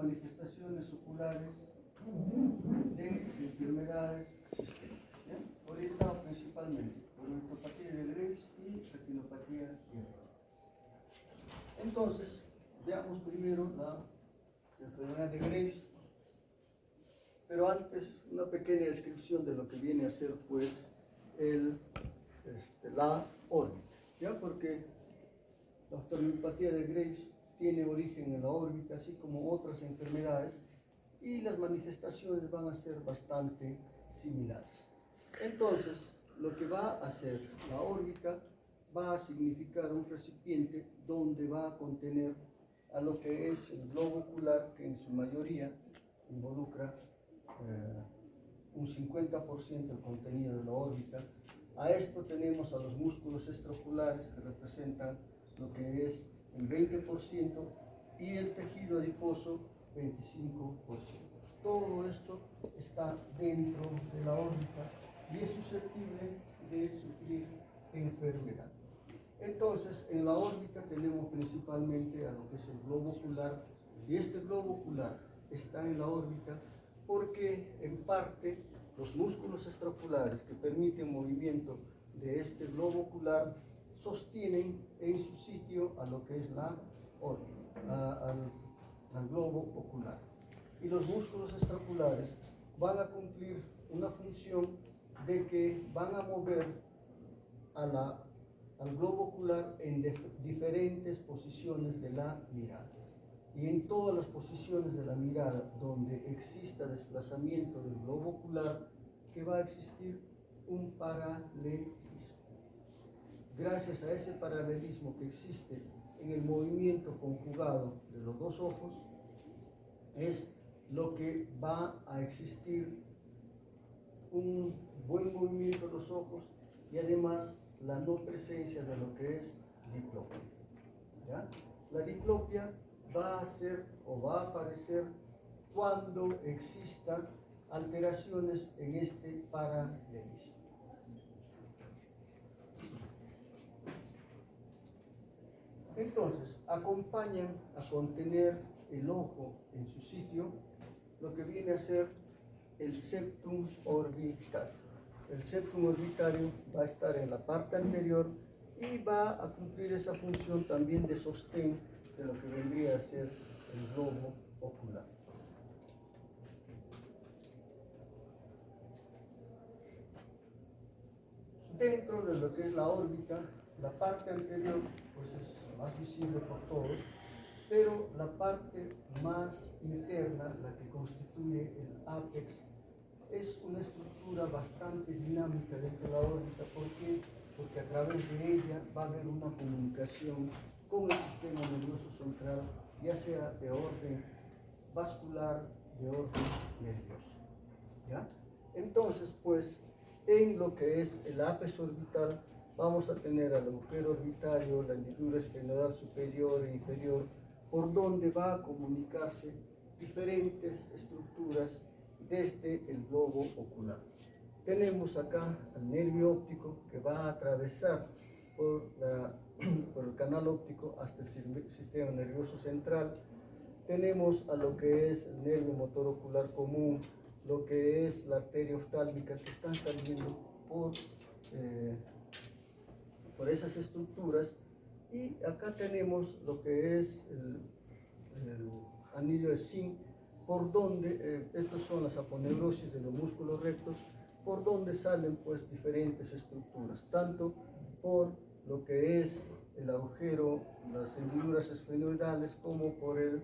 manifestaciones oculares de enfermedades sistémicas. ¿Bien? Orientado principalmente por neuropatía de Graves y retinopatía diabética. Entonces, veamos primero la enfermedad de Graves, pero antes una pequeña descripción de lo que viene a ser pues la órbita, ¿ya? Porque la oftalmopatía de Graves tiene origen en la órbita, así como otras enfermedades, y las manifestaciones van a ser bastante similares. Entonces, lo que va a hacer la órbita va a significar un recipiente donde va a contener a lo que es el globo ocular, que en su mayoría involucra un 50% del contenido de la órbita. A esto tenemos a los músculos extraoculares, que representan lo que es el 20%, y el tejido adiposo 25%. Todo esto está dentro de la órbita y es susceptible de sufrir enfermedad. Entonces, en la órbita tenemos principalmente a lo que es el globo ocular, y este globo ocular está en la órbita porque en parte los músculos extraoculares que permiten movimiento de este globo ocular sostienen en su sitio a lo que es la órbita, al globo ocular. Y los músculos extraoculares van a cumplir una función de que van a mover al globo ocular en diferentes posiciones de la mirada. Y en todas las posiciones de la mirada donde exista desplazamiento del globo ocular, que va a existir un paralelismo. Gracias a ese paralelismo que existe en el movimiento conjugado de los dos ojos, es lo que va a existir un buen movimiento de los ojos y además la no presencia de lo que es diplopia. ¿Ya? La diplopia va a ser o va a aparecer cuando existan alteraciones en este paralelismo. Entonces, acompañan a contener el ojo en su sitio lo que viene a ser el septum orbitario. El septum orbitario va a estar en la parte anterior y va a cumplir esa función también de sostén de lo que vendría a ser el globo ocular. Dentro de lo que es la órbita, la parte anterior pues es más visible por todos, pero la parte más interna, la que constituye el ápex, es una estructura bastante dinámica dentro de la órbita. ¿Por qué? Porque a través de ella va a haber una comunicación con el sistema nervioso central, ya sea de orden vascular, de orden nervioso. ¿Ya? Entonces, pues, en lo que es el ápex orbital, vamos a tener al agujero orbitario, la hendidura esfenoidal superior e inferior, por donde va a comunicarse diferentes estructuras desde el globo ocular. Tenemos acá al nervio óptico, que va a atravesar por el canal óptico hasta el sistema nervioso central. Tenemos a lo que es el nervio motor ocular común, lo que es la arteria oftálmica, que están saliendo por esas estructuras. Y acá tenemos lo que es el anillo de zinc, por donde, estos son las aponeurosis de los músculos rectos, por donde salen pues diferentes estructuras, tanto por lo que es el agujero, las hendiduras esfenoidales, como por el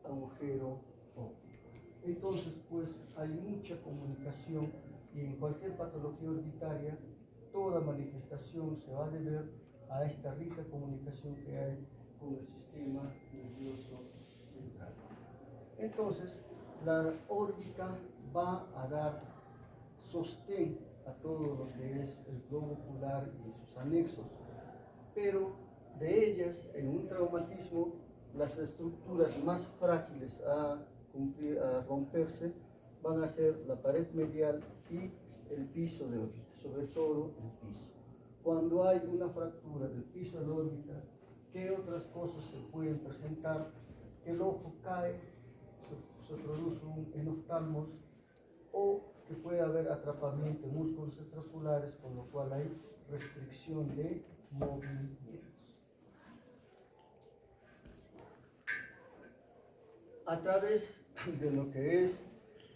agujero óptico. Entonces pues hay mucha comunicación, y en cualquier patología orbitaria toda manifestación se va a deber a esta rica comunicación que hay con el sistema nervioso central. Entonces, la órbita va a dar sostén a todo lo que es el globo ocular y sus anexos, pero de ellas, en un traumatismo, las estructuras más frágiles a romperse van a ser la pared medial y el piso de órbita, sobre todo el piso. Cuando hay una fractura del piso de órbita, ¿qué otras cosas se pueden presentar? Que el ojo cae, se se produce un enoftalmos o que puede haber atrapamiento de músculos extraculares, con lo cual hay restricción de movimientos. A través de lo que es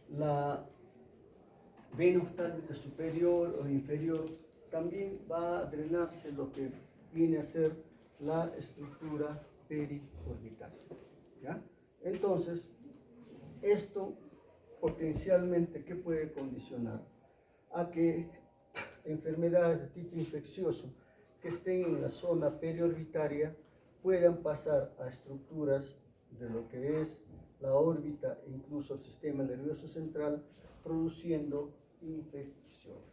la vena oftálmica superior o inferior, también va a drenarse lo que viene a ser la estructura periorbital. ¿Ya? Entonces, esto potencialmente, ¿qué puede condicionar? A que enfermedades de tipo infeccioso que estén en la zona periorbitaria puedan pasar a estructuras de lo que es la órbita e incluso el sistema nervioso central, produciendo infecciones.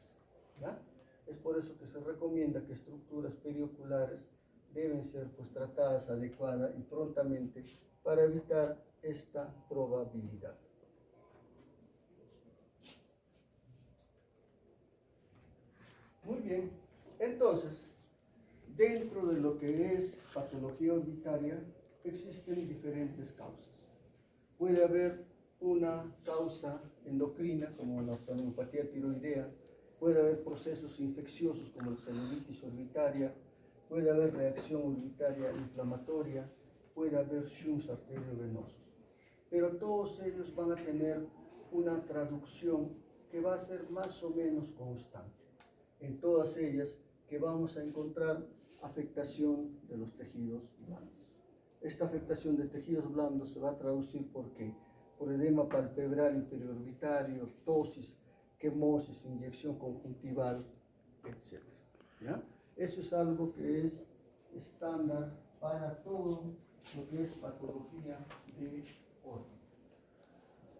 ¿Ya? Es por eso que se recomienda que estructuras perioculares deben ser tratadas adecuada y prontamente para evitar esta probabilidad. Muy bien, entonces, dentro de lo que es patología orbitaria, existen diferentes causas. Puede haber una causa endocrina, como la oftalmopatía tiroidea, puede haber procesos infecciosos como la celulitis orbitaria, puede haber reacción orbitaria inflamatoria, puede haber shunts arteriovenosos. Pero todos ellos van a tener una traducción que va a ser más o menos constante. En todas ellas que vamos a encontrar afectación de los tejidos blandos. Esta afectación de tejidos blandos se va a traducir ¿por qué? Por edema palpebral interiororbitario, ptosis, quemosis, inyección conjuntival, etc. ¿Ya? Eso es algo que es estándar para todo lo que es patología de órbita.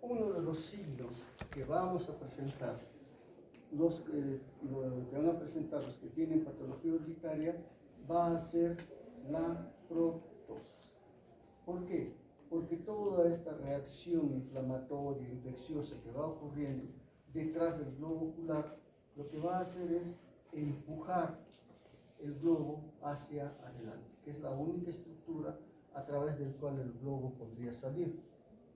Uno de los signos que vamos a presentar, los que van a presentar los que tienen patología orbitaria, va a ser la proptosis. ¿Por qué? Porque toda esta reacción inflamatoria, infecciosa que va ocurriendo detrás del globo ocular, lo que va a hacer es empujar el globo hacia adelante, que es la única estructura a través del cual el globo podría salir.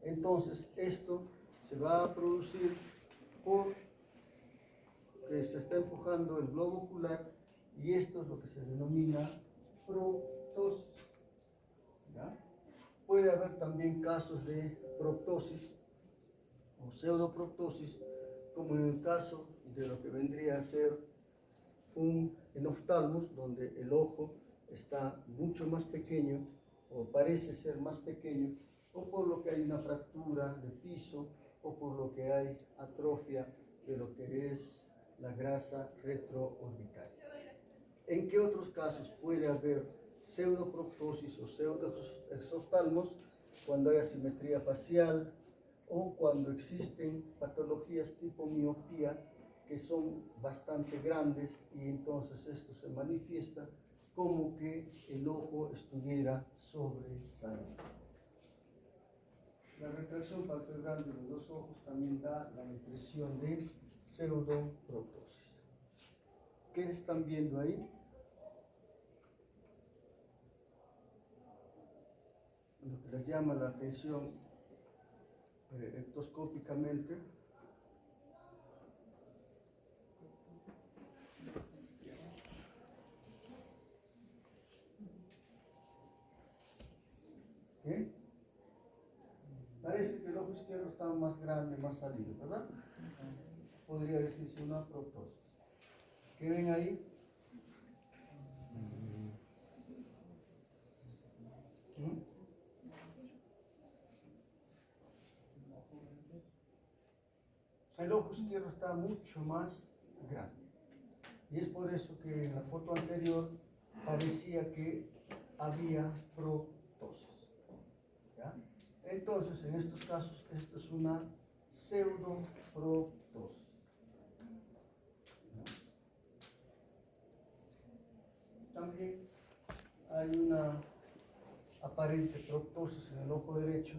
Entonces, esto se va a producir por que se está empujando el globo ocular, y esto es lo que se denomina proptosis. ¿Ya? Puede haber también casos de proptosis o pseudoproptosis, como en el caso de lo que vendría a ser un enoftalmos, donde el ojo está mucho más pequeño o parece ser más pequeño, o por lo que hay una fractura de piso, o por lo que hay atrofia de lo que es la grasa retroorbitaria. ¿En qué otros casos puede haber pseudoproptosis o pseudoexoftalmos? Cuando hay asimetría facial o cuando existen patologías tipo miopía que son bastante grandes, y entonces esto se manifiesta como que el ojo estuviera sobresaliendo. La retracción palpebral de los dos ojos también da la impresión de pseudoproptosis. ¿Qué están viendo ahí? Lo que les llama la atención ectoscópicamente parece que el ojo izquierdo está más grande, más salido, ¿verdad? Podría decirse una proptosis. ¿Qué ven ahí? El ojo izquierdo está mucho más grande. Y es por eso que en la foto anterior parecía que había proptosis. ¿Ya? Entonces, en estos casos, esto es una pseudoproptosis. También hay una aparente proptosis en el ojo derecho,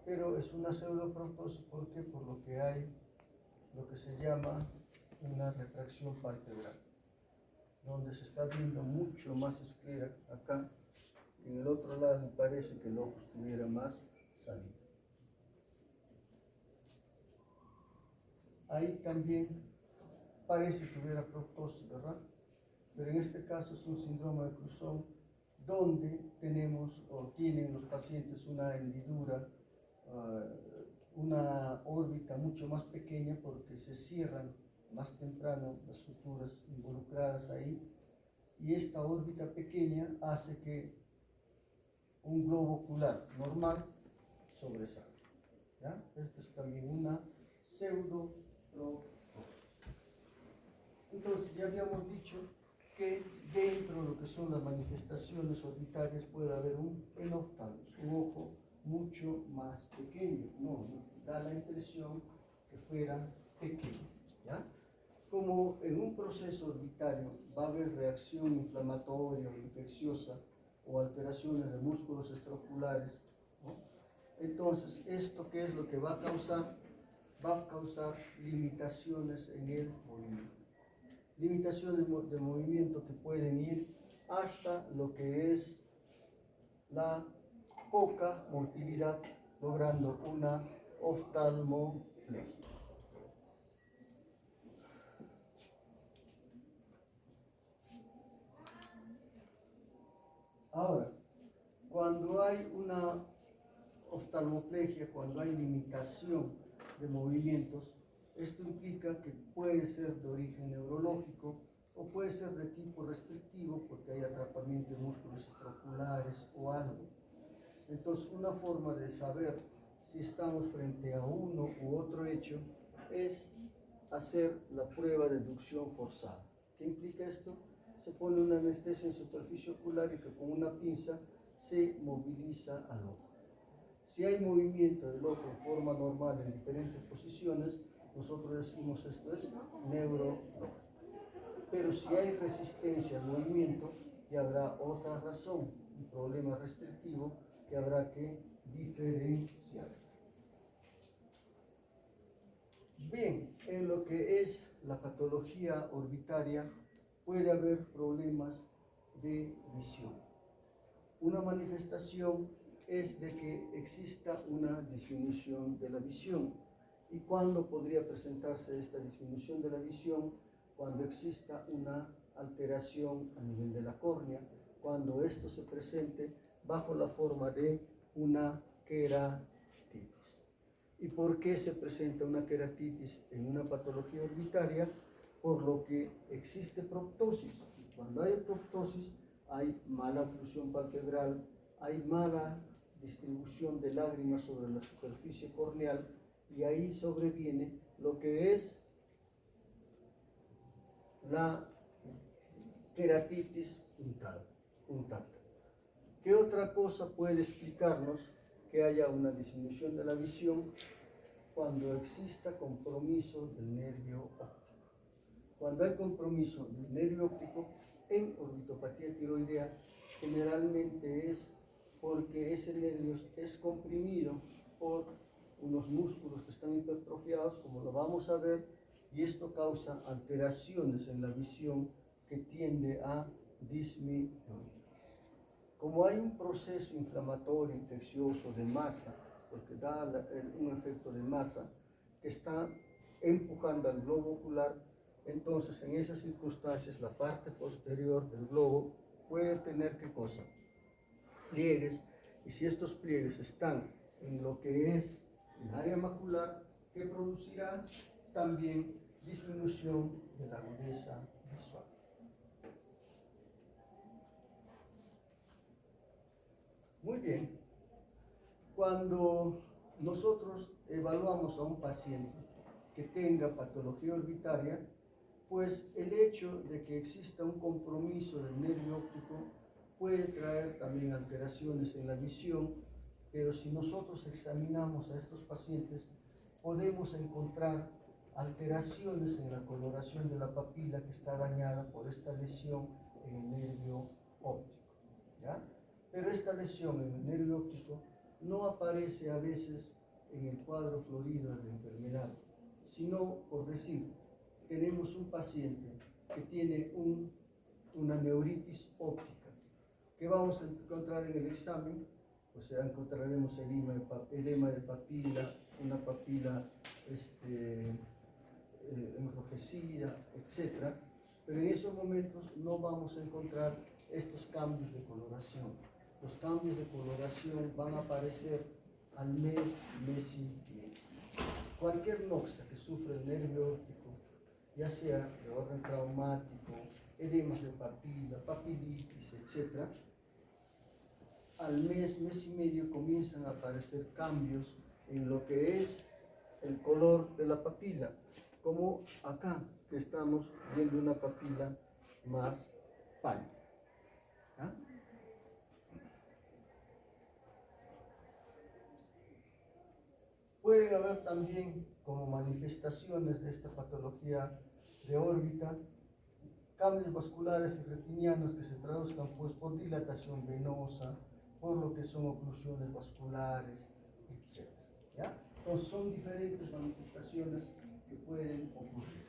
pero es una pseudoproptosis porque por lo que hay lo que se llama una retracción palpebral, donde se está viendo mucho más esclera acá. En el otro lado parece que el ojo estuviera más salido. ahí también parece que hubiera proptosis, ¿verdad? Pero en este caso es un síndrome de Cruzón donde tenemos o tienen los pacientes una hendidura, una órbita mucho más pequeña porque se cierran más temprano las suturas involucradas ahí, y esta órbita pequeña hace que un globo ocular normal sobresalga. ¿Ya? Esta es también una pseudoproptosis. Entonces ya habíamos dicho que dentro de lo que son las manifestaciones orbitarias puede haber un enoftalmos, un ojo mucho más pequeño. No, da la impresión que fuera pequeño. ¿Ya? Como en un proceso orbitario va a haber reacción inflamatoria o infecciosa o alteraciones de músculos extraoculares, ¿no? Entonces, ¿esto qué es lo que va a causar? Va a causar limitaciones en el movimiento. Limitaciones de movimiento que pueden ir hasta lo que es la poca motilidad, logrando una oftalmoplegia. Ahora, cuando hay una oftalmoplegia, cuando hay limitación de movimientos, esto implica que puede ser de origen neurológico o puede ser de tipo restrictivo porque hay atrapamiento de músculos extraoculares o algo. Entonces, una forma de saber si estamos frente a uno u otro hecho es hacer la prueba de inducción forzada. ¿Qué implica esto? Se pone una anestesia en superficie ocular y que con una pinza se moviliza al ojo. Si hay movimiento del ojo en forma normal en diferentes posiciones, nosotros decimos esto es neurológico. Pero si hay resistencia al movimiento, ya habrá otra razón, un problema restrictivo que habrá que diferenciar. Bien, en lo que es la patología orbitaria puede haber problemas de visión. Una manifestación es de que exista una disminución de la visión. ¿Y cuándo podría presentarse esta disminución de la visión? Cuando exista una alteración a nivel de la córnea, cuando esto se presente bajo la forma de una queratitis. ¿Y por qué se presenta una queratitis en una patología orbitaria? Por lo que existe proptosis. Cuando hay proptosis, hay mala oclusión palpebral, hay mala distribución de lágrimas sobre la superficie corneal y ahí sobreviene lo que es la queratitis puntata. ¿Qué otra cosa puede explicarnos que haya una disminución de la visión? Cuando exista compromiso del nervio óptico. Cuando hay compromiso del nervio óptico en orbitopatía tiroidea, generalmente es porque ese nervio es comprimido por unos músculos que están hipertrofiados, como lo vamos a ver, y esto causa alteraciones en la visión que tiende a disminuir. Como hay un proceso inflamatorio, infeccioso de masa, porque da un efecto de masa que está empujando al globo ocular, entonces en esas circunstancias la parte posterior del globo puede tener ¿qué cosa? Pliegues, y si estos pliegues están en lo que es el área macular, que producirá también disminución de la agudeza visual. Muy bien, cuando nosotros evaluamos a un paciente que tenga patología orbitaria, pues el hecho de que exista un compromiso del nervio óptico puede traer también alteraciones en la visión, pero si nosotros examinamos a estos pacientes, podemos encontrar alteraciones en la coloración de la papila que está dañada por esta lesión en el nervio óptico, ¿ya? Pero esta lesión en el nervio óptico no aparece a veces en el cuadro florido de la enfermedad, sino, por decir, tenemos un paciente que tiene una neuritis óptica. ¿Qué vamos a encontrar en el examen? Pues encontraremos edema de papila, una papila enrojecida, etc. Pero en esos momentos no vamos a encontrar estos cambios de coloración. Los cambios de coloración van a aparecer al mes, mes y medio. Cualquier noxa que sufre el nervio óptico, ya sea de orden traumático, edemas de papila, papilitis, etc., al mes, mes y medio comienzan a aparecer cambios en lo que es el color de la papila, como acá, que estamos viendo una papila más pálida. ¿Ah? Puede haber también, como manifestaciones de esta patología de órbita, cambios vasculares y retinianos que se traduzcan pues, por dilatación venosa, por lo que son oclusiones vasculares, etc. ¿Ya? Entonces son diferentes manifestaciones que pueden ocurrir.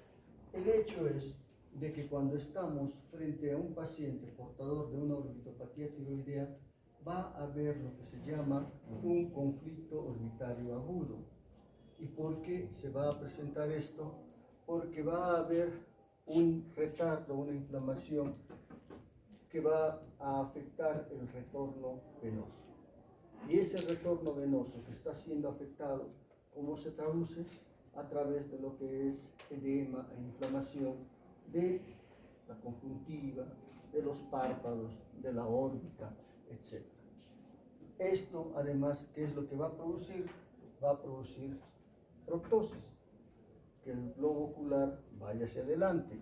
El hecho es de que cuando estamos frente a un paciente portador de una orbitopatía tiroidea, va a haber lo que se llama un conflicto orbitario agudo. ¿Y por qué se va a presentar esto? Porque va a haber un retardo, una inflamación que va a afectar el retorno venoso. Y ese retorno venoso que está siendo afectado, ¿cómo se traduce? A través de lo que es edema e inflamación de la conjuntiva, de los párpados, de la órbita, etc. Esto, además, ¿qué es lo que va a producir? Va a producir proptosis, que el globo ocular vaya hacia adelante.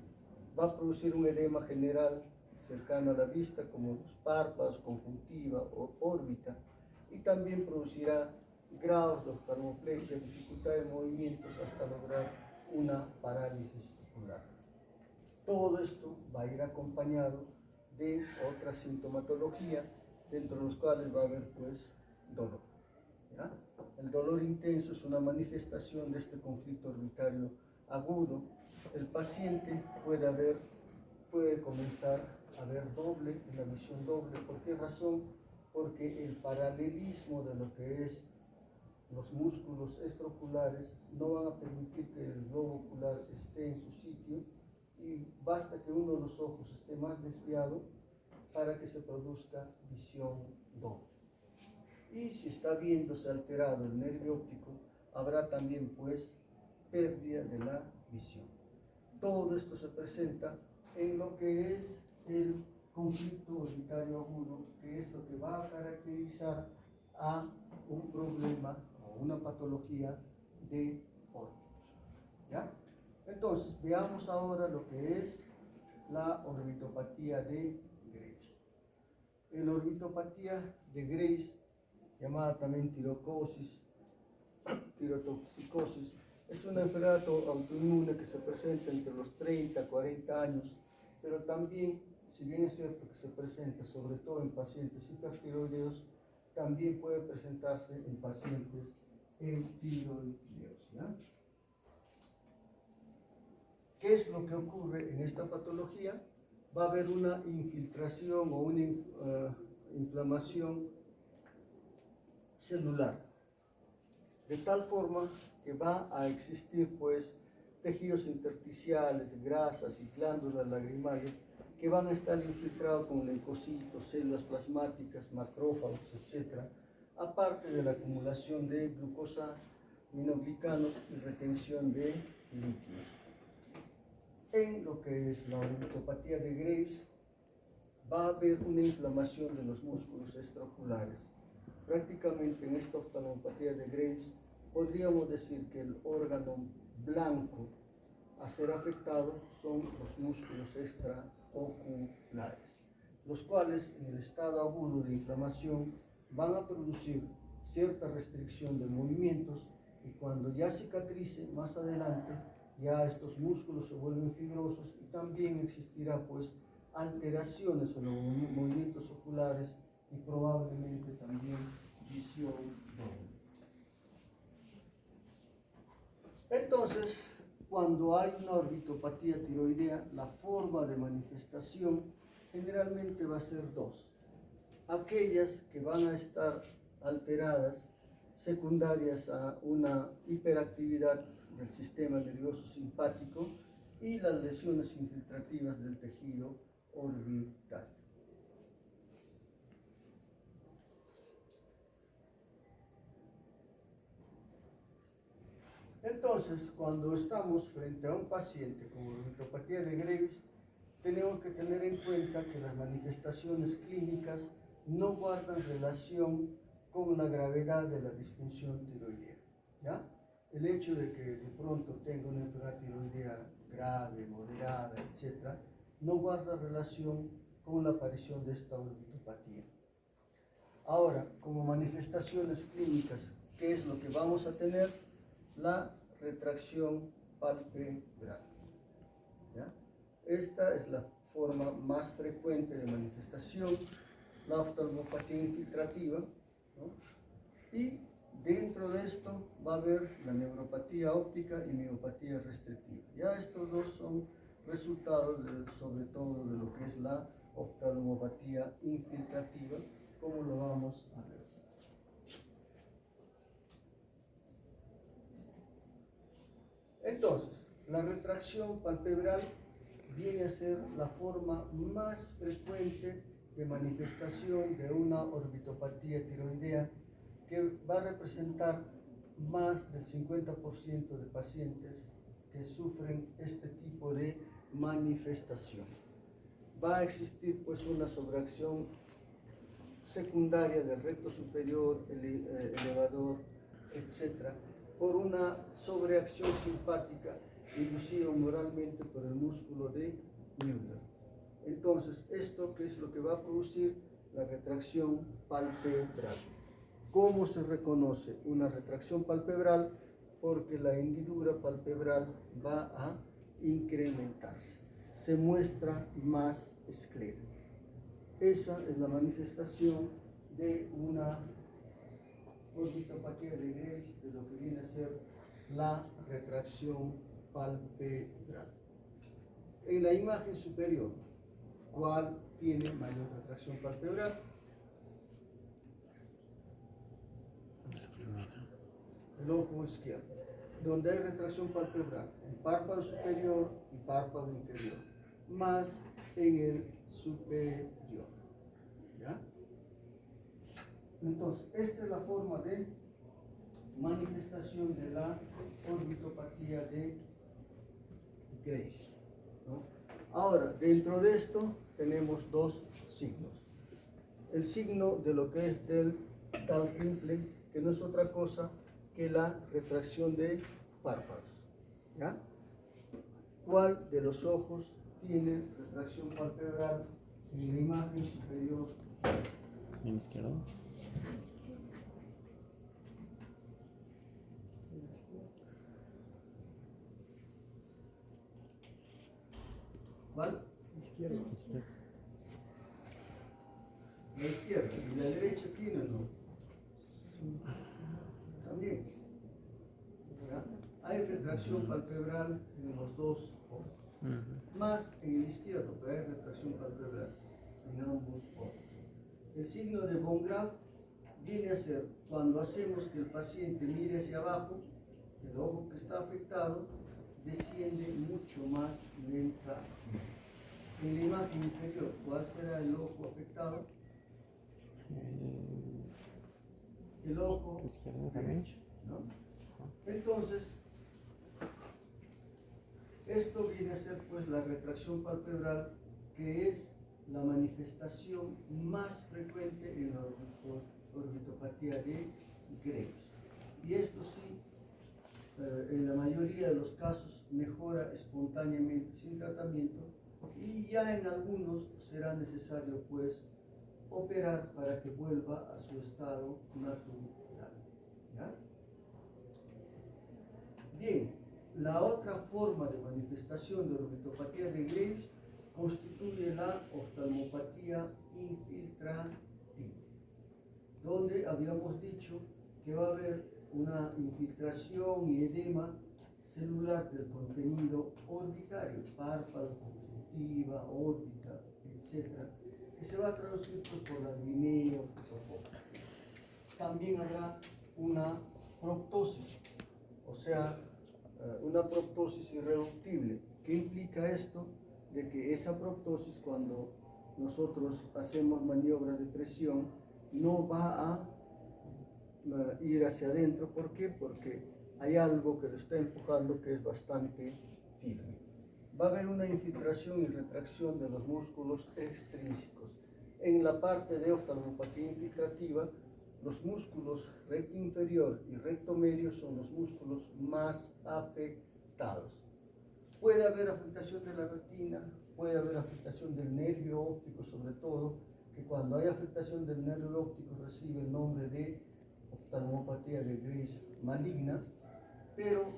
Va a producir un edema general cercano a la vista, como los párpados, conjuntiva o órbita, y también producirá grados de oftalmoplegia, dificultad de movimientos hasta lograr una parálisis ocular. Todo esto va a ir acompañado de otra sintomatología, dentro de los cuales va a haber pues dolor. ¿Ya? El dolor intenso es una manifestación de este conflicto orbitario agudo. El paciente puede comenzar a ver doble, la visión doble. ¿Por qué razón? Porque el paralelismo de lo que es los músculos extraoculares no van a permitir que el globo ocular esté en su sitio, y basta que uno de los ojos esté más desviado para que se produzca visión doble. Y si está viéndose alterado el nervio óptico, habrá también pues pérdida de la visión. Todo esto se presenta en lo que es el conflicto orbitario agudo, que es lo que va a caracterizar a un problema o una patología de órbita. ¿Ya? Entonces, veamos ahora lo que es la orbitopatía de Graves. La orbitopatía de Graves, llamada también tirocosis, tirotoxicosis, es una enfermedad autoinmune que se presenta entre los 30 y 40 años, pero también, si bien es cierto que se presenta sobre todo en pacientes hipertiroideos, también puede presentarse en pacientes tiroideos. ¿Ya? ¿Qué es lo que ocurre en esta patología? Va a haber una infiltración o una inflamación celular, de tal forma que va a existir pues tejidos intersticiales, grasas y glándulas lagrimales que van a estar infiltrados con leucocitos, células plasmáticas, macrófagos, etc., aparte de la acumulación de glucosa, aminoglicanos y retención de líquidos. En lo que es la orbitopatía de Graves, va a haber una inflamación de los músculos extraoculares. Prácticamente en esta oftalmopatía de Graves podríamos decir que el órgano blanco a ser afectado son los músculos extraoculares, los cuales en el estado agudo de inflamación van a producir cierta restricción de movimientos, y cuando ya cicatrice más adelante, ya estos músculos se vuelven fibrosos y también existirá pues alteraciones en los movimientos oculares y probablemente también visión doble. Entonces, cuando hay una orbitopatía tiroidea, la forma de manifestación generalmente va a ser dos. Aquellas que van a estar alteradas secundarias a una hiperactividad del sistema nervioso simpático y las lesiones infiltrativas del tejido orbital. Entonces, cuando estamos frente a un paciente con orbitopatía de Graves, tenemos que tener en cuenta que las manifestaciones clínicas no guardan relación con la gravedad de la disfunción tiroidea, ¿ya? El hecho de que de pronto tenga una enfermedad tiroidea grave, moderada, etc., no guarda relación con la aparición de esta orbitopatía. Ahora, como manifestaciones clínicas, ¿qué es lo que vamos a tener? La retracción palpebral, ¿ya? Esta es la forma más frecuente de manifestación, la oftalmopatía infiltrativa, ¿no? Y dentro de esto va a haber la neuropatía óptica y miopatía restrictiva. Ya estos dos son resultados sobre todo de lo que es la oftalmopatía infiltrativa, como lo vamos a ver. Entonces, la retracción palpebral viene a ser la forma más frecuente de manifestación de una orbitopatía tiroidea, que va a representar más del 50% de pacientes que sufren este tipo de manifestación. Va a existir pues una sobreacción secundaria del recto superior, elevador, etc., por una sobreacción simpática inducida humoralmente por el músculo de Müller. Entonces, ¿esto qué es lo que va a producir? La retracción palpebral. ¿Cómo se reconoce una retracción palpebral? Porque la hendidura palpebral va a incrementarse, se muestra más esclera. Esa es la manifestación de una orbitopatía de Graves, de lo que viene a ser la retracción palpebral. En la imagen superior, ¿cuál tiene mayor retracción palpebral? El ojo izquierdo. Donde hay retracción palpebral, el párpado superior y párpado inferior, más en el superior. ¿Ya? Entonces, esta es la forma de manifestación de la orbitopatía de Graves, ¿no? Ahora, dentro de esto tenemos dos signos. El signo de lo que es del Dalrymple, que no es otra cosa que la retracción de párpados, ¿ya? ¿Cuál de los ojos tiene retracción palpebral en la imagen superior? ¿En el izquierdo? ¿Cuál? Izquierda. La izquierda. ¿Y la derecha tiene o no? También. ¿Ya? Hay retracción palpebral en los dos ojos. Más en el izquierdo, pero hay retracción palpebral en ambos ojos. El signo de Von Graf viene a ser cuando hacemos que el paciente mire hacia abajo, el ojo que está afectado desciende mucho más lentamente. En la imagen inferior, ¿cuál será el ojo afectado? El ojo derecho, ¿no? Entonces, esto viene a ser pues la retracción palpebral, que es la manifestación más frecuente en la orbitopatía de Graves. Y esto sí, en la mayoría de los casos mejora espontáneamente sin tratamiento, y ya en algunos será necesario pues operar para que vuelva a su estado natural. ¿Ya? Bien, la otra forma de manifestación de orbitopatía de Graves constituye la oftalmopatía infiltrativa, donde habíamos dicho que va a haber una infiltración y edema celular del contenido orbitario, párpado, conjuntiva, órbita, etc., que se va a traducir por la lagrimeia o fotofoco. También habrá una proptosis, o sea, una proptosis irreductible. ¿Qué implica esto? De que esa proptosis, cuando nosotros hacemos maniobras de presión, no va a ir hacia adentro. ¿Por qué? Porque hay algo que lo está empujando que es bastante firme. Va a haber una infiltración y retracción de los músculos extrínsecos. En la parte de oftalmopatía infiltrativa, los músculos recto inferior y recto medio son los músculos más afectados. Puede haber afectación de la retina, puede haber afectación del nervio óptico, sobre todo, que cuando hay afectación del nervio óptico recibe el nombre de oftalmopatía de Graves maligna, pero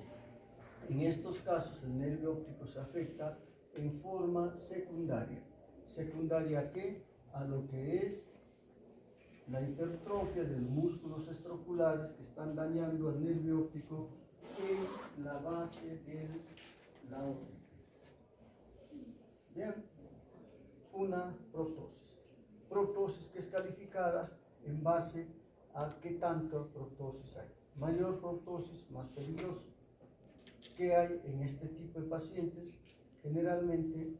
en estos casos el nervio óptico se afecta en forma secundaria. ¿Secundaria a qué? A lo que es la hipertrofia de los músculos extraoculares que están dañando al nervio óptico en la base de la óptica. Bien, una proptosis. Proptosis que es calificada en base a qué tanto proptosis hay. Mayor proptosis, más peligroso. ¿Qué hay en este tipo de pacientes? Generalmente,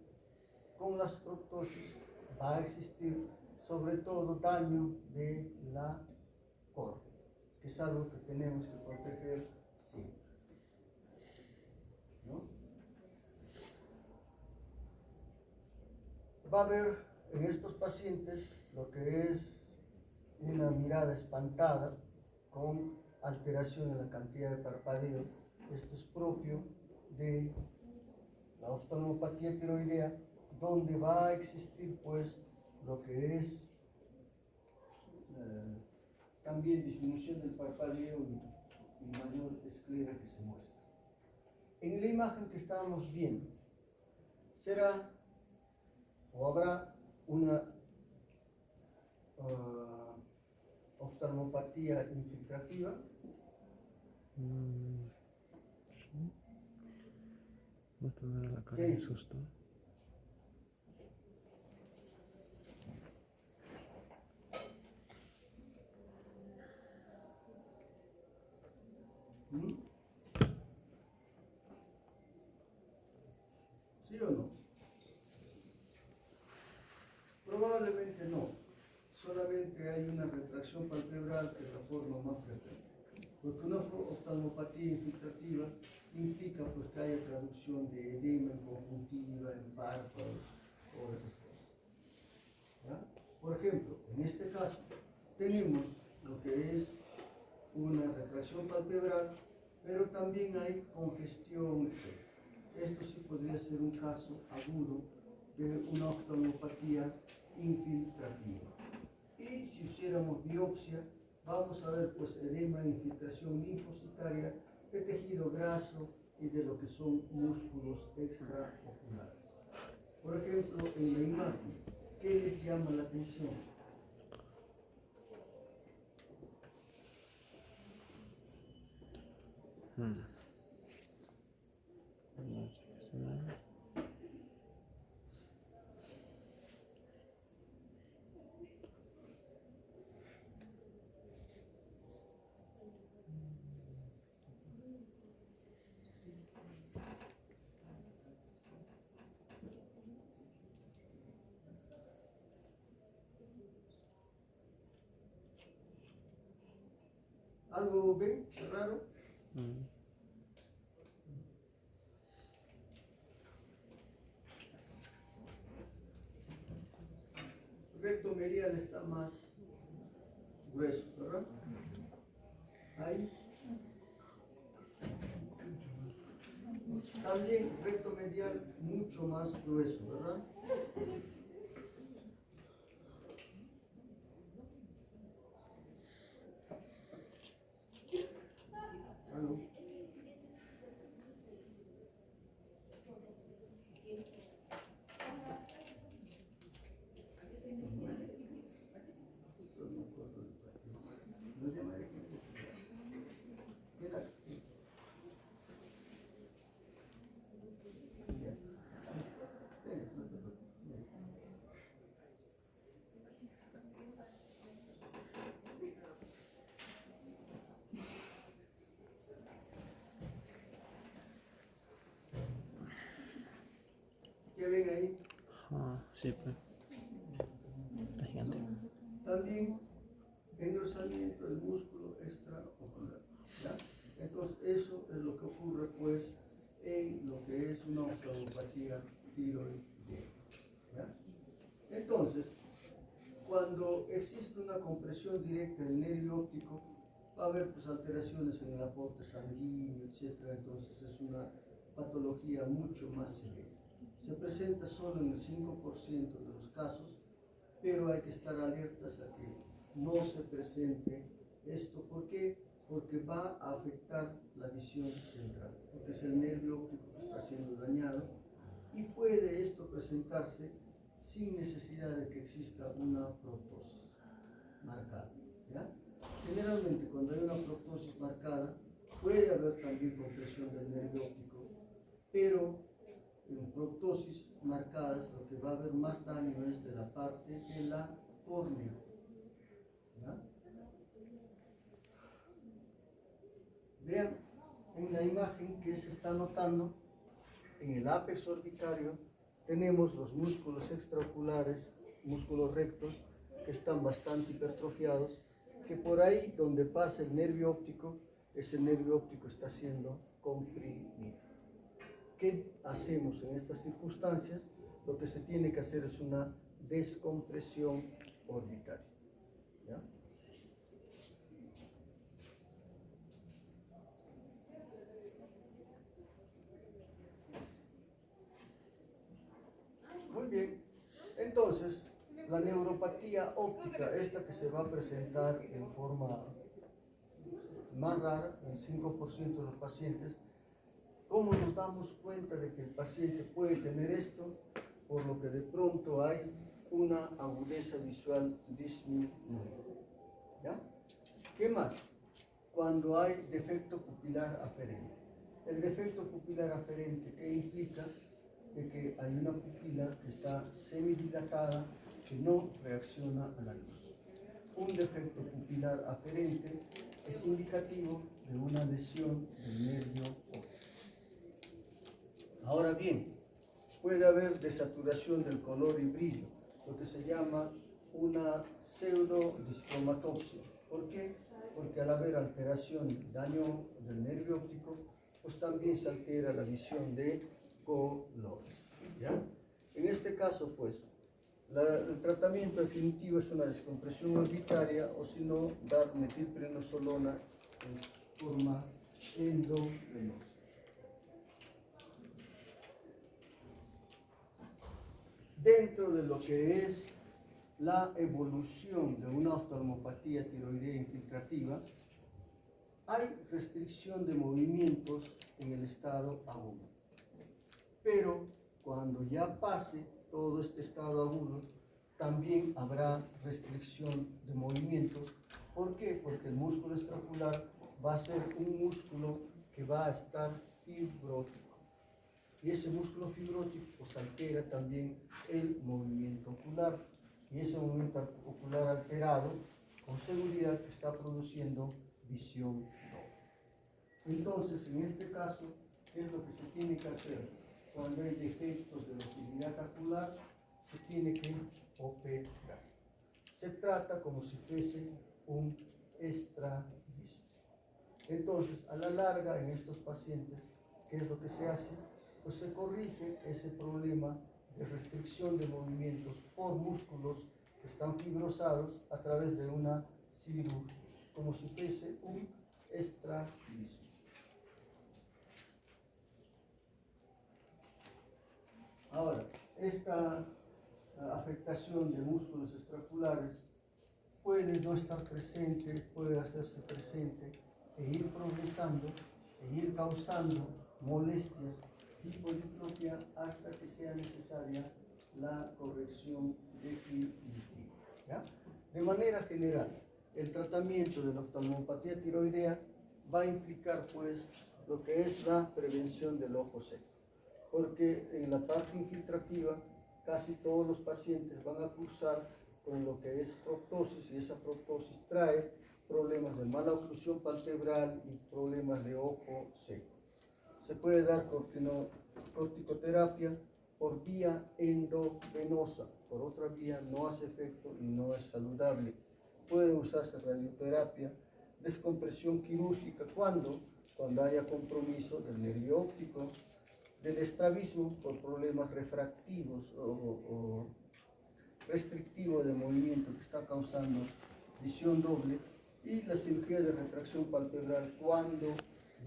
con las proptosis va a existir sobre todo daño de la córnea, que es algo que tenemos que proteger siempre, ¿no? Va a haber en estos pacientes lo que es una mirada espantada con alteración en la cantidad de parpadeo. Esto es propio de la oftalmopatía tiroidea, donde va a existir pues lo que es también disminución del parpadeo y mayor esclera que se muestra. En la imagen que estábamos viendo, será o habrá una oftalmopatía infiltrativa. Sí. Va a tener la cara ¿Qué de hizo? susto. ¿Sí o no? Probablemente no. Solamente hay una retracción palpebral que es la forma más frecuente. Porque una oftalmopatía infiltrativa implica pues, que haya traducción de edema en conjuntiva, en párpados, todas esas cosas. ¿Ya? Por ejemplo, en este caso tenemos lo que es una retracción palpebral, pero también hay congestión, etc. Esto sí podría ser un caso agudo de una oftalmopatía infiltrativa. Y si hiciéramos biopsia, vamos a ver pues edema, infiltración linfocitaria de tejido graso y de lo que son músculos extraoculares. Por ejemplo, en la imagen, ¿qué les llama la atención? No sé qué será. ¿Algo ven? ¿Raro? Recto medial está más grueso, ¿verdad? Ahí. También recto medial mucho más grueso, ¿verdad? ¿Algo? Sí, pues. Está gigante. También engrosamiento del músculo extraocular. ¿Ya? Entonces eso es lo que ocurre pues en lo que es una oftalmopatía tiroidea. ¿Ya? Entonces, cuando existe una compresión directa del nervio óptico, va a haber pues, alteraciones en el aporte sanguíneo, etc. Entonces es una patología mucho más severa. Se presenta solo en el 5% de los casos, pero hay que estar alertas a que no se presente esto. ¿Por qué? Porque va a afectar la visión central, porque es el nervio óptico que está siendo dañado y puede esto presentarse sin necesidad de que exista una proptosis marcada. ¿Ya? Generalmente cuando hay una proptosis marcada puede haber también compresión del nervio óptico, pero en proptosis marcadas lo que va a haber más daño es de la parte de la córnea. ¿Ya? Vean en la imagen que se está notando, en el ápex orbitario tenemos los músculos extraoculares, músculos rectos, que están bastante hipertrofiados, que por ahí donde pasa el nervio óptico, ese nervio óptico está siendo comprimido. ¿Qué hacemos en estas circunstancias? Lo que se tiene que hacer es una descompresión orbitaria. ¿Ya? Muy bien, entonces la neuropatía óptica, esta que se va a presentar en forma más rara, en 5% de los pacientes, ¿cómo nos damos cuenta de que el paciente puede tener esto? Por lo que de pronto hay una agudeza visual disminuida. ¿Ya? ¿Qué más? Cuando hay defecto pupilar aferente. El defecto pupilar aferente, ¿qué implica? De que hay una pupila que está semidilatada, que no reacciona a la luz. Un defecto pupilar aferente es indicativo de una lesión del nervio óptico. Ahora bien, puede haber desaturación del color y brillo, lo que se llama una pseudodiscromatopsia. ¿Por qué? Porque al haber alteración y daño del nervio óptico, pues también se altera la visión de colores. ¿Ya? En este caso, pues, el tratamiento definitivo es una descompresión orbitaria o si no, dar metilprednisolona en forma endovenosa. Dentro de lo que es la evolución de una oftalmopatía tiroidea infiltrativa, hay restricción de movimientos en el estado agudo. Pero cuando ya pase todo este estado agudo, también habrá restricción de movimientos. ¿Por qué? Porque el músculo extraocular va a ser un músculo que va a estar fibrótico. Y ese músculo fibrótico pues, altera también el movimiento ocular. Y ese movimiento ocular alterado, con seguridad, está produciendo visión doble. Entonces, en este caso, ¿qué es lo que se tiene que hacer? Cuando hay defectos de la utilidad ocular, se tiene que operar. Se trata como si fuese un estrabismo. Entonces, a la larga, en estos pacientes, ¿qué es lo que se hace? Pues se corrige ese problema de restricción de movimientos por músculos que están fibrosados a través de una cirugía, como si fuese un estrabismo. Ahora, esta afectación de músculos extraoculares puede no estar presente, puede hacerse presente e ir progresando e ir causando molestias tipo diplopia hasta que sea necesaria la corrección definitiva. ¿Ya? De manera general, el tratamiento de la oftalmopatía tiroidea va a implicar pues lo que es la prevención del ojo seco, porque en la parte infiltrativa casi todos los pacientes van a cursar con lo que es proptosis y esa proptosis trae problemas de mala oclusión palpebral y problemas de ojo seco. Se puede dar corticoterapia por vía endovenosa, por otra vía no hace efecto y no es saludable. Puede usarse radioterapia, descompresión quirúrgica, cuando haya compromiso del nervio óptico, del estrabismo por problemas refractivos o restrictivos de movimiento que está causando visión doble, y la cirugía de retracción palpebral cuando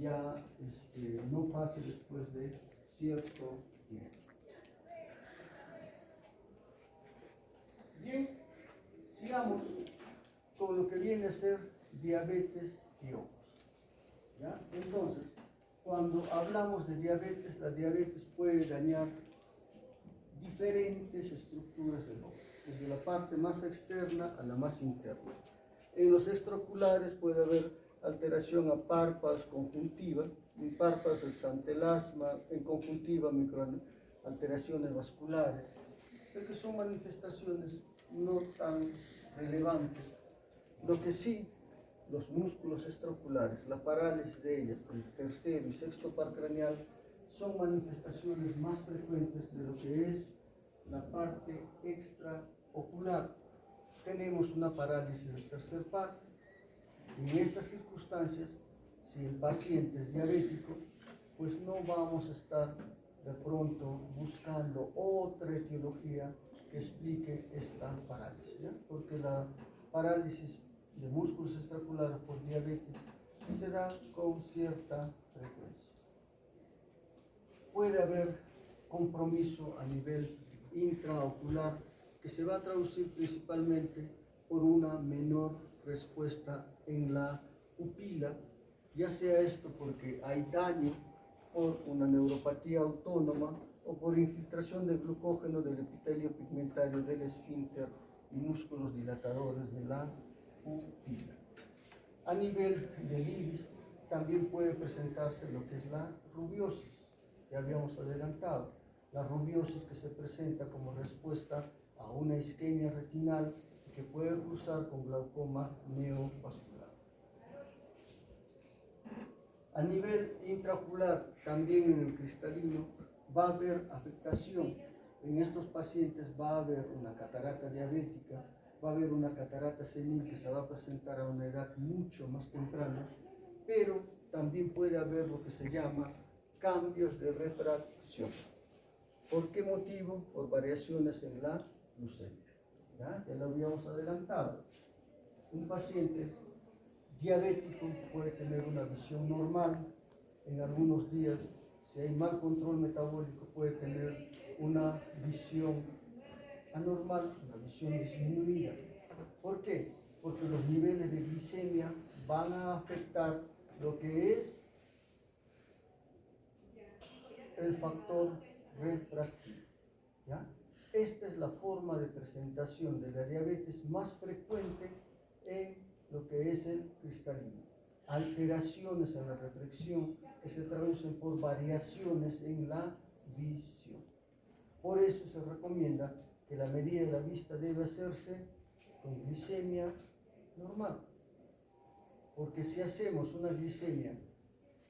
ya no pase después de cierto tiempo. Bien, sigamos con lo que viene a ser diabetes y ojos. ¿Ya? Entonces, cuando hablamos de diabetes, la diabetes puede dañar diferentes estructuras del ojo, desde la parte más externa a la más interna. En los extraoculares puede haber alteración a párpados, conjuntiva, en párpados el xantelasma, en conjuntiva microalteraciones vasculares, pero que son manifestaciones no tan relevantes. Lo que sí, los músculos extraoculares, la parálisis de ellas, el tercero y sexto par craneal, son manifestaciones más frecuentes de lo que es la parte extraocular. Tenemos una parálisis del tercer par, y en estas circunstancias, si el paciente es diabético, pues no vamos a estar de pronto buscando otra etiología que explique esta parálisis, ¿ya? Porque la parálisis de músculos extraoculares por diabetes se da con cierta frecuencia. Puede haber compromiso a nivel intraocular que se va a traducir principalmente por una menor respuesta en la pupila, ya sea esto porque hay daño por una neuropatía autónoma o por infiltración de glucógeno del epitelio pigmentario del esfínter y músculos dilatadores de la pupila. A nivel del iris también puede presentarse lo que es la rubiosis, ya habíamos adelantado, la rubiosis que se presenta como respuesta a una isquemia retinal que puede cruzar con glaucoma neovascular. A nivel intraocular, también en el cristalino, va a haber afectación. En estos pacientes va a haber una catarata diabética, va a haber una catarata senil que se va a presentar a una edad mucho más temprana, pero también puede haber lo que se llama cambios de refracción. ¿Por qué motivo? Por variaciones en la glucemia. Ya lo habíamos adelantado. Un paciente diabético puede tener una visión normal, en algunos días, si hay mal control metabólico, puede tener una visión anormal, una visión disminuida. ¿Por qué? Porque los niveles de glicemia van a afectar lo que es el factor refractivo. ¿Ya? Esta es la forma de presentación de la diabetes más frecuente en lo que es el cristalino. Alteraciones en la reflexión que se traducen por variaciones en la visión. Por eso se recomienda que la medida de la vista debe hacerse con glicemia normal. Porque si hacemos una glicemia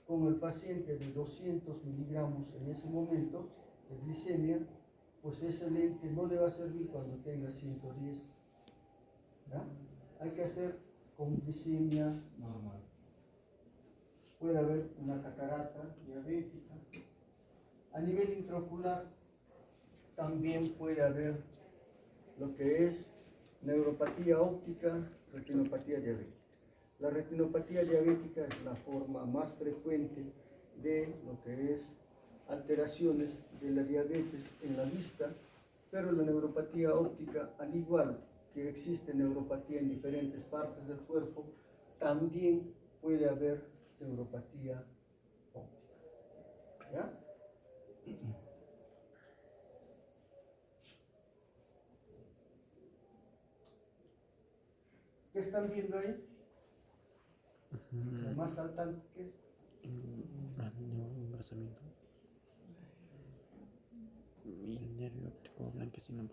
con el paciente de 200 miligramos en ese momento de glicemia, pues ese lente no le va a servir cuando tenga 110. ¿Ya? Hay que hacer con glicemia normal. Puede haber una catarata diabética. A nivel intraocular también puede haber lo que es neuropatía óptica, retinopatía diabética. La retinopatía diabética es la forma más frecuente de lo que es alteraciones de la diabetes en la vista, pero la neuropatía óptica, al igual que existe neuropatía en diferentes partes del cuerpo, también puede haber neuropatía óptica. ¿Ya? ¿Qué están viendo ahí? Lo más saltante que es. Embarazamiento. Y el nervio óptico blanquecino.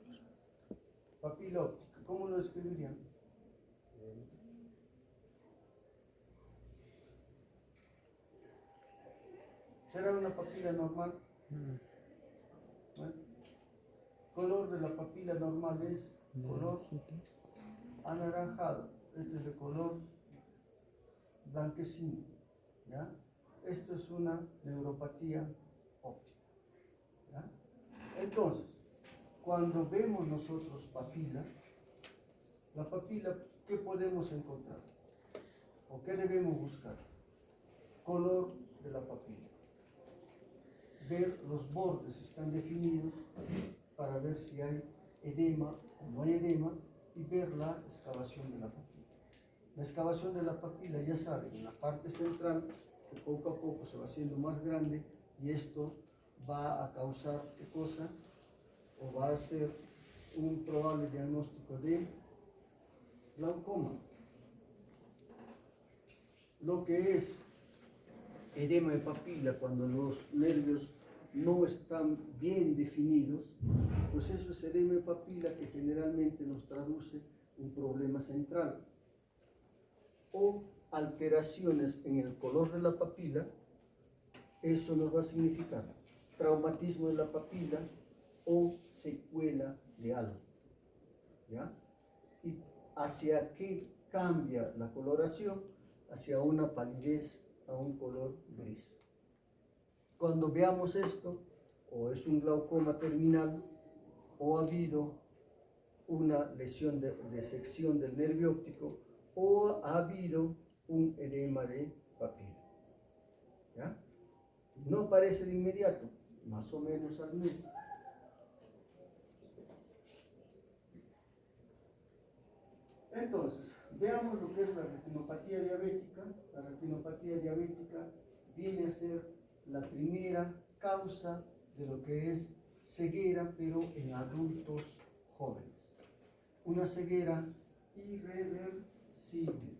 Papila óptica, ¿cómo lo escribirían? ¿Será una papila normal? ¿Bueno? Color de la papila normal es color anaranjado. Este es de color blanquecino, ¿ya? Esto es una neuropatía óptica, ¿ya? Entonces, cuando vemos nosotros papila, la papila, ¿qué podemos encontrar? ¿O qué debemos buscar? Color de la papila. Ver los bordes si están definidos para ver si hay edema o no hay edema y ver la excavación de la papila. La excavación de la papila, ya saben, en la parte central, que poco a poco se va haciendo más grande y esto va a causar, ¿qué cosa? O va a ser un probable diagnóstico de glaucoma. Lo que es edema de papila cuando los nervios no están bien definidos, pues eso es edema de papila que generalmente nos traduce un problema central o alteraciones en el color de la papila. Eso nos va a significar traumatismo de la papila o secuela de algo, ¿ya? ¿Y hacia qué cambia la coloración? Hacia una palidez, a un color gris. Cuando veamos esto, o es un glaucoma terminal, o ha habido una lesión de sección del nervio óptico, o ha habido un edema de papila, ¿ya? No aparece de inmediato, más o menos al mes. Entonces, veamos lo que es la retinopatía diabética. La retinopatía diabética viene a ser la primera causa de lo que es ceguera, pero en adultos jóvenes. Una ceguera irreversible.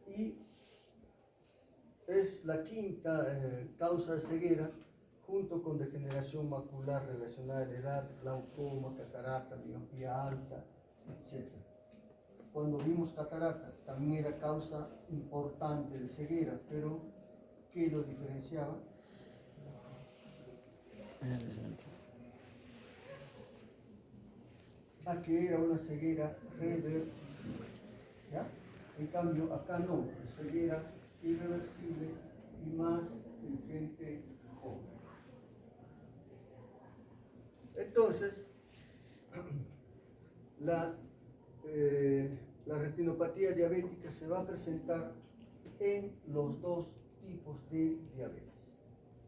Y es la quinta causa de ceguera, junto con degeneración macular relacionada a la edad, glaucoma, catarata, miopía alta, etc. Cuando vimos catarata, también era causa importante de ceguera, pero ¿qué lo diferenciaba? A que era una ceguera reversible, ¿ya? En cambio, acá no, es ceguera irreversible y más en gente joven. Entonces, la retinopatía diabética se va a presentar en los dos tipos de diabetes,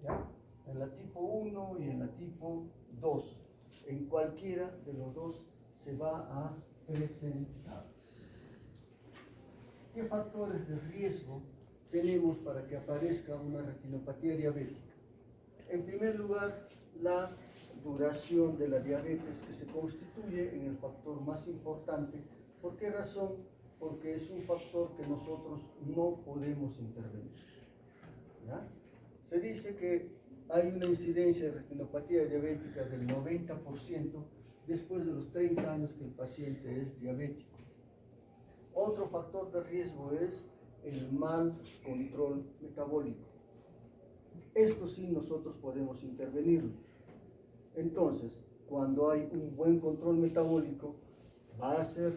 ¿ya? En la tipo 1 y en la tipo 2. En cualquiera de los dos se va a presentar. ¿Qué factores de riesgo tenemos para que aparezca una retinopatía diabética? En primer lugar, la duración de la diabetes, que se constituye en el factor más importante. ¿Por qué razón? Porque es un factor que nosotros no podemos intervenir, ¿ya? Se dice que hay una incidencia de retinopatía diabética del 90% después de los 30 años que el paciente es diabético. Otro factor de riesgo es el mal control metabólico. Esto sí nosotros podemos intervenirlo. Entonces, cuando hay un buen control metabólico, va a ser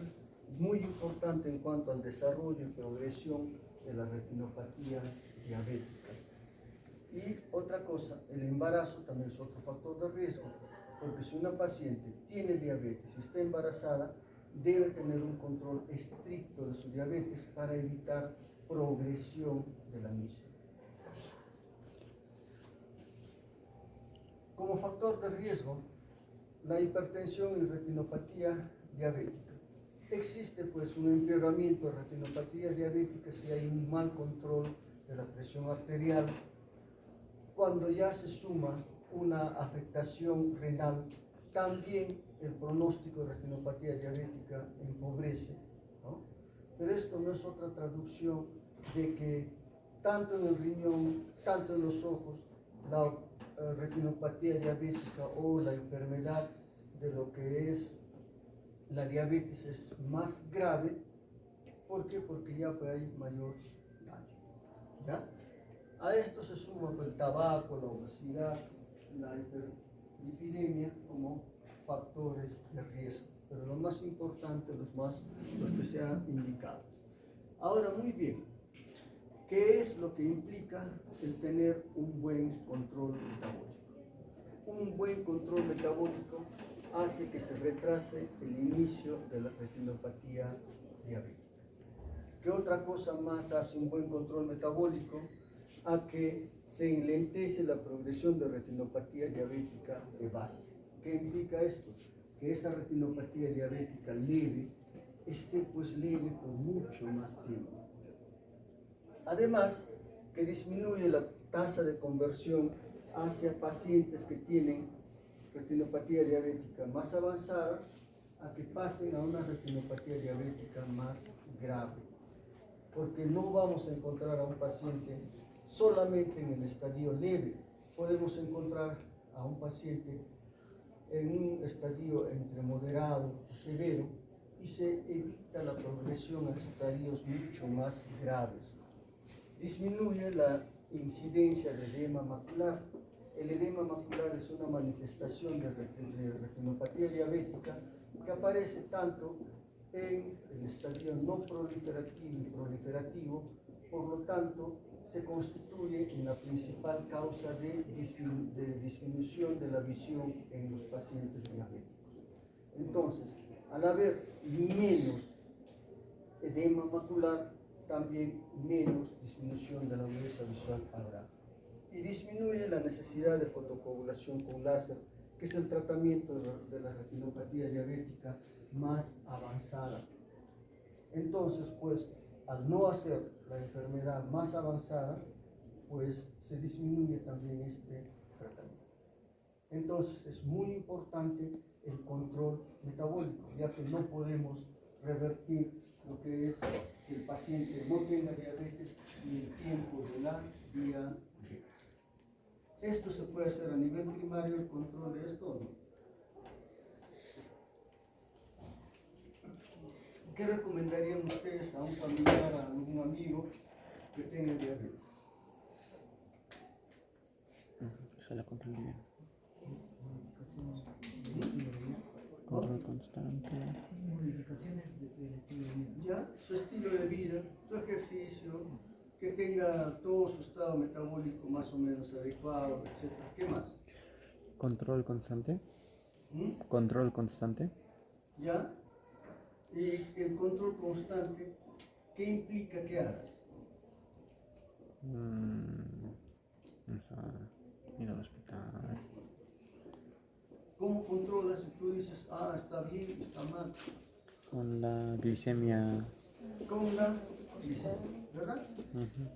muy importante en cuanto al desarrollo y progresión de la retinopatía diabética. Y otra cosa, el embarazo también es otro factor de riesgo, porque si una paciente tiene diabetes y está embarazada, debe tener un control estricto de su diabetes para evitar progresión de la misma. Como factor de riesgo, la hipertensión y retinopatía diabética. Existe pues un empeoramiento de retinopatía diabética si hay un mal control de la presión arterial. Cuando ya se suma una afectación renal, también el pronóstico de retinopatía diabética empobrece, ¿no? Pero esto no es otra traducción de que tanto en el riñón, tanto en los ojos, la retinopatía diabética o la enfermedad de lo que es la diabetes es más grave. ¿Por qué? Porque ya hay mayor daño, ¿ya? A esto se suma el tabaco, la obesidad, la lipidemia como factores de riesgo, pero lo más importante, los que se han indicado. Ahora, muy bien, ¿qué es lo que implica el tener un buen control metabólico? Un buen control metabólico hace que se retrase el inicio de la retinopatía diabética. ¿Qué otra cosa más hace un buen control metabólico? A que se enlentece la progresión de retinopatía diabética de base. ¿Qué implica esto? Que esa retinopatía diabética leve esté pues leve por mucho más tiempo. Además, que disminuye la tasa de conversión hacia pacientes que tienen retinopatía diabética más avanzada a que pasen a una retinopatía diabética más grave. Porque no vamos a encontrar a un paciente solamente en el estadio leve, podemos encontrar a un paciente en un estadio entre moderado y severo y se evita la progresión a estadios mucho más graves. Disminuye la incidencia de edema macular. El edema macular es una manifestación de retinopatía diabética que aparece tanto en el estadio no proliferativo y proliferativo, por lo tanto, se constituye en la principal causa de disminución de la visión en los pacientes diabéticos. Entonces, al haber menos edema macular, también menos disminución de la agudeza visual habrá. Y disminuye la necesidad de fotocoagulación con láser, que es el tratamiento de la retinopatía diabética más avanzada. Entonces, pues, al no hacer la enfermedad más avanzada, pues se disminuye también este tratamiento. Entonces, es muy importante el control metabólico, ya que no podemos revertir lo que es que el paciente no tenga diabetes ni el tiempo de la diabetes. ¿Esto se puede hacer a nivel primario, el control de esto o no? ¿Qué recomendarían ustedes a un familiar, a algún amigo que tenga diabetes? Se la control bien. Control constante. Modificaciones del estilo de vida. Ya, su estilo de vida, su ejercicio, que tenga todo su estado metabólico más o menos adecuado, etc. ¿Qué más? Control constante. ¿Mm? Control constante. ¿Ya? Y el control constante, ¿qué implica que hagas? Ir al hospital. ¿Cómo controlas si tú dices, está bien, está mal? Con la glicemia. Con la glicemia, ¿verdad?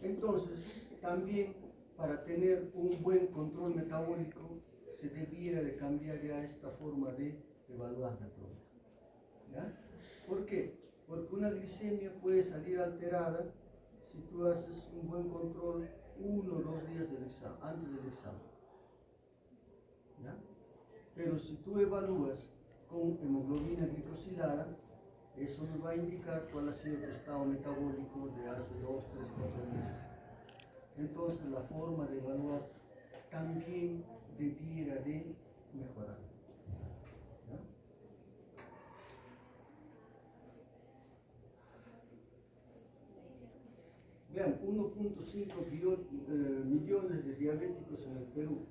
Entonces, también para tener un buen control metabólico, se debiera de cambiar ya esta forma de evaluar la problema. ¿Ya? ¿Por qué? Porque una glicemia puede salir alterada si tú haces un buen control 1 o 2 días del examen, antes del examen. ¿Ya? Pero si tú evalúas con hemoglobina glicosilada, eso nos va a indicar cuál ha sido el estado metabólico de hace 2, 3, 4 meses. Entonces la forma de evaluar también debiera de mejorar. ¿Ya? Vean, 1.5 millones de diabéticos en el Perú.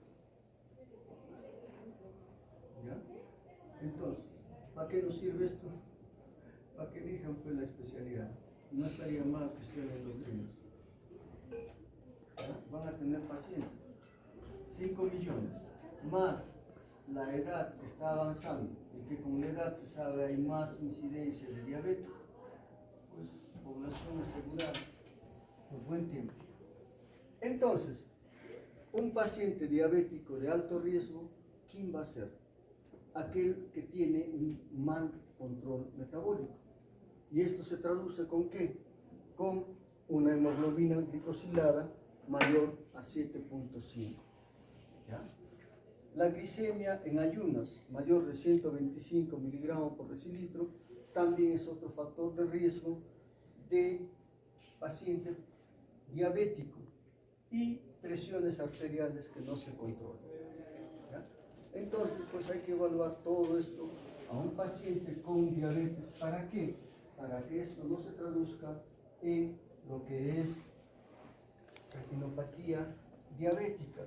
¿Ya? Entonces, ¿para qué nos sirve esto? Para que elijan pues la especialidad. No estaría mal que sean endocrinos. ¿Ya? Van a tener pacientes. 5 millones, más la edad que está avanzando y que con la edad se sabe hay más incidencia de diabetes, pues población asegurada por buen tiempo. Entonces, un paciente diabético de alto riesgo, ¿quién va a ser? Aquel que tiene un mal control metabólico. ¿Y esto se traduce con qué? Con una hemoglobina glicosilada mayor a 7.5. ¿Ya? La glicemia en ayunas mayor de 125 miligramos por decilitro también es otro factor de riesgo de paciente diabético y presiones arteriales que no se controlan. ¿Ya? Entonces, pues hay que evaluar todo esto a un paciente con diabetes. ¿Para qué? Para que esto no se traduzca en lo que es retinopatía diabética,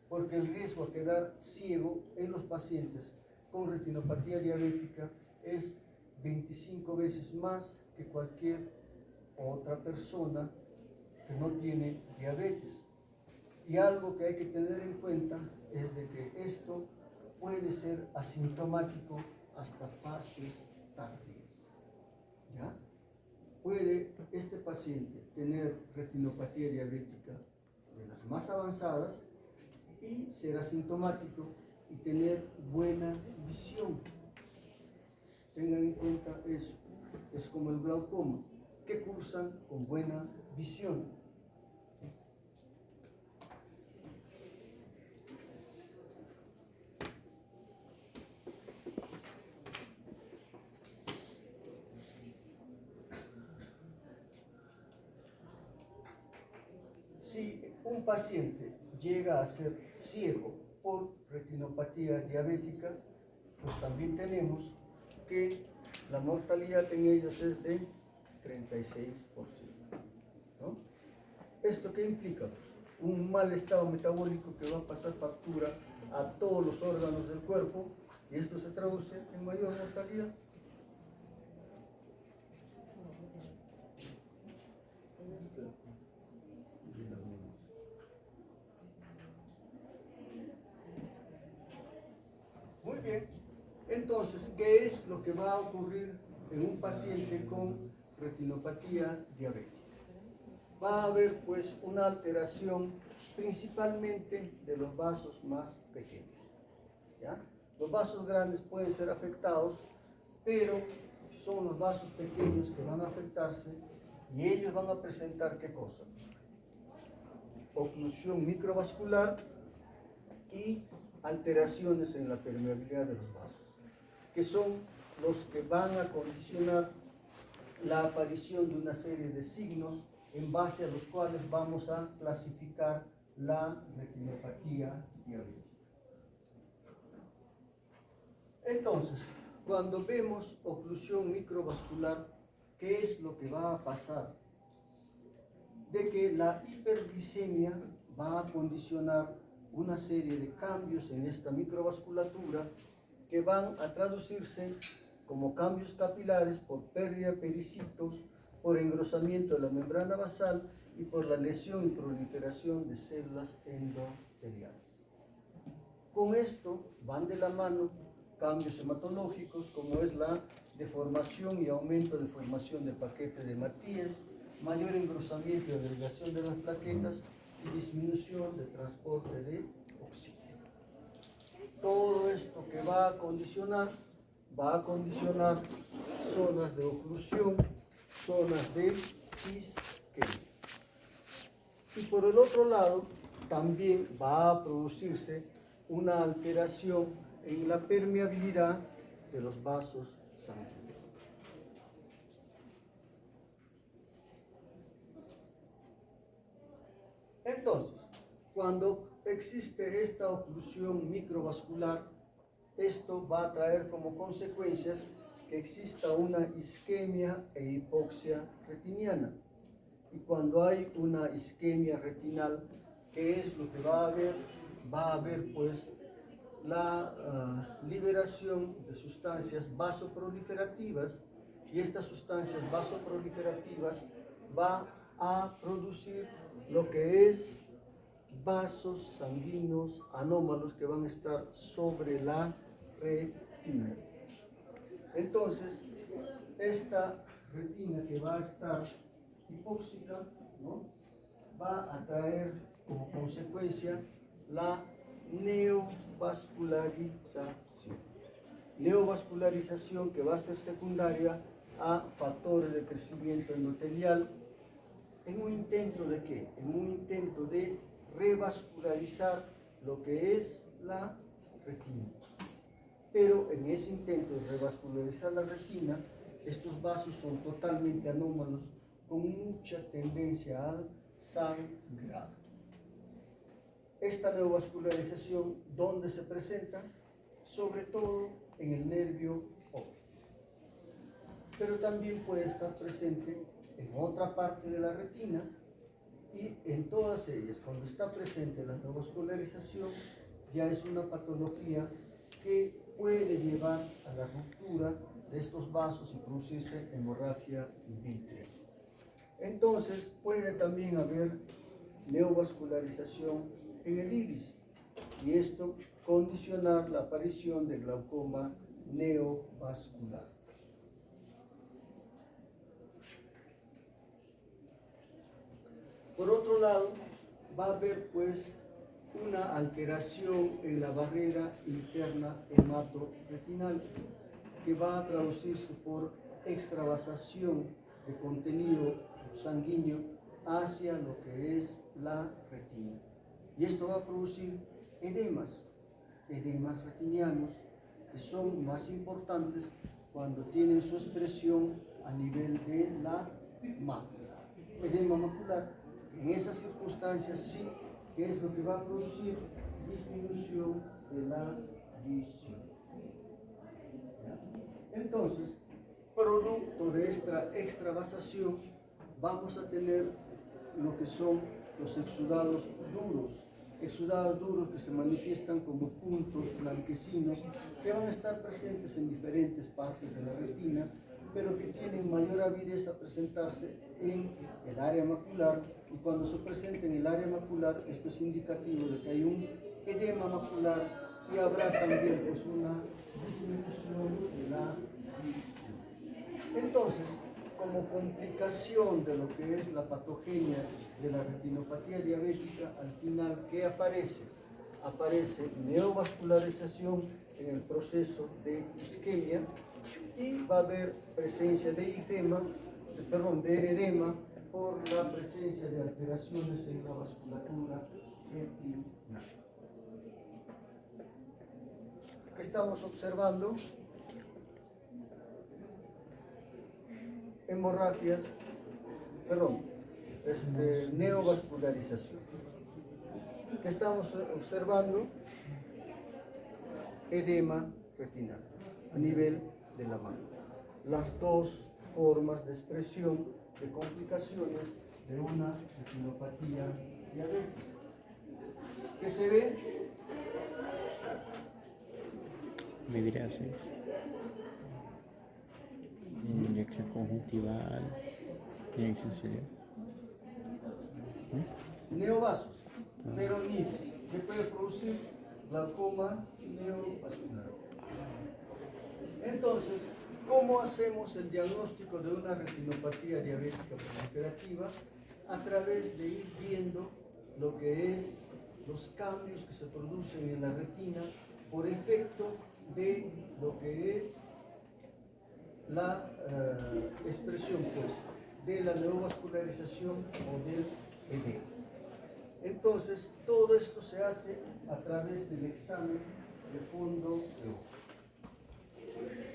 porque el riesgo a quedar ciego en los pacientes con retinopatía diabética es 25 veces más que cualquier otra persona que no tiene diabetes. Y algo que hay que tener en cuenta es de que esto puede ser asintomático hasta fases tardías. ¿Ya? Puede este paciente tener retinopatía diabética de las más avanzadas y ser asintomático y tener buena visión. Tengan en cuenta eso. Es como el glaucoma, que cursan con buena visión. Si un paciente llega a ser ciego por retinopatía diabética, pues también tenemos que la mortalidad en ellos es de 36%. ¿No? ¿Esto qué implica? Un mal estado metabólico que va a pasar factura a todos los órganos del cuerpo y esto se traduce en mayor mortalidad. Muy bien, entonces, ¿qué es lo que va a ocurrir en un paciente con retinopatía diabética? Va a haber pues una alteración principalmente de los vasos más pequeños. ¿Ya? Los vasos grandes pueden ser afectados, pero son los vasos pequeños que van a afectarse y ellos van a presentar ¿qué cosa? Oclusión microvascular y alteraciones en la permeabilidad de los vasos, que son los que van a condicionar la aparición de una serie de signos en base a los cuales vamos a clasificar la retinopatía diabética. Entonces, cuando vemos oclusión microvascular, ¿qué es lo que va a pasar? De que la hiperglicemia va a condicionar una serie de cambios en esta microvasculatura que van a traducirse como cambios capilares por pérdida de pericitos, por engrosamiento de la membrana basal y por la lesión y proliferación de células endoteliales. Con esto van de la mano cambios hematológicos como es la deformación y aumento de formación de paquete de Matías, mayor engrosamiento y agregación de las plaquetas y disminución de transporte de oxígeno. Todo esto que va a condicionar zonas de oclusión, zonas de isquemia. Y por el otro lado, también va a producirse una alteración en la permeabilidad de los vasos sanguíneos. Entonces, cuando existe esta oclusión microvascular, esto va a traer como consecuencias que exista una isquemia e hipoxia retiniana. Y cuando hay una isquemia retinal, ¿qué es lo que va a haber? Va a haber pues la liberación de sustancias vasoproliferativas y estas sustancias vasoproliferativas va a producir lo que es vasos sanguíneos anómalos que van a estar sobre la retina. Entonces, esta retina que va a estar hipóxica, ¿no?, va a traer como consecuencia la neovascularización. Neovascularización que va a ser secundaria a factores de crecimiento endotelial, en un intento de ¿qué? En un intento de revascularizar lo que es la retina. Pero en ese intento de revascularizar la retina, estos vasos son totalmente anómalos, con mucha tendencia al sangrado. esta neovascularización, ¿dónde se presenta? Sobre todo en el nervio óptico. Pero también puede estar presente en otra parte de la retina, y en todas ellas, cuando está presente la neovascularización, ya es una patología que puede llevar a la ruptura de estos vasos y producirse hemorragia vítrea. Entonces, puede también haber neovascularización en el iris, y esto condicionar la aparición de glaucoma neovascular. Por otro lado, va a haber pues una alteración en la barrera interna hematorretinal, que va a traducirse por extravasación de contenido sanguíneo hacia lo que es la retina. Y esto va a producir edemas retinianos, que son más importantes cuando tienen su expresión a nivel de la mácula. Edema macular, en esas circunstancias sí, que es lo que va a producir disminución de la visión. Entonces, producto de esta extravasación, vamos a tener lo que son los exudados duros que se manifiestan como puntos blanquecinos, que van a estar presentes en diferentes partes de la retina, pero que tienen mayor avidez a presentarse en el área macular, y cuando se presenta en el área macular, esto es indicativo de que hay un edema macular, y habrá también pues una disminución de la visión. Entonces, como complicación de lo que es la patogenia de la retinopatía diabética, al final, ¿qué aparece? Aparece neovascularización en el proceso de isquemia, y va a haber presencia de edema por la presencia de alteraciones en la vasculatura retinal. ¿Qué estamos observando? Neovascularización. ¿Qué estamos observando? Edema retinal a nivel de la mano. Las dos formas de expresión de complicaciones de una retinopatía diabética. ¿Qué se ve? Midriasis, inyección conjuntival, inyección ciliar. Neovasos, neronitis, que puede producir glaucoma neovascular. Entonces, ¿cómo hacemos el diagnóstico de una retinopatía diabética proliferativa? A través de ir viendo lo que es los cambios que se producen en la retina por efecto de lo que es la expresión pues, de la neovascularización o del edema. Entonces, todo esto se hace a través del examen de fondo de ojo.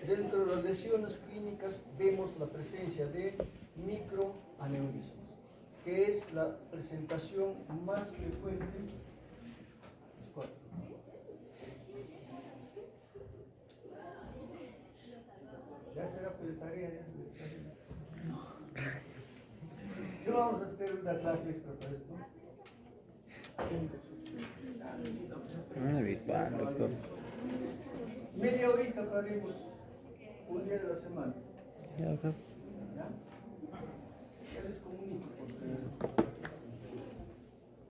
Dentro de las lesiones clínicas vemos la presencia de microaneurismas, que es la presentación más frecuente. Ya será por tarea. ¿Qué vamos a hacer una clase extra para esto? Virtual, doctor. Media horita paremos un día de la semana. Ya, doctor. ¿Ya?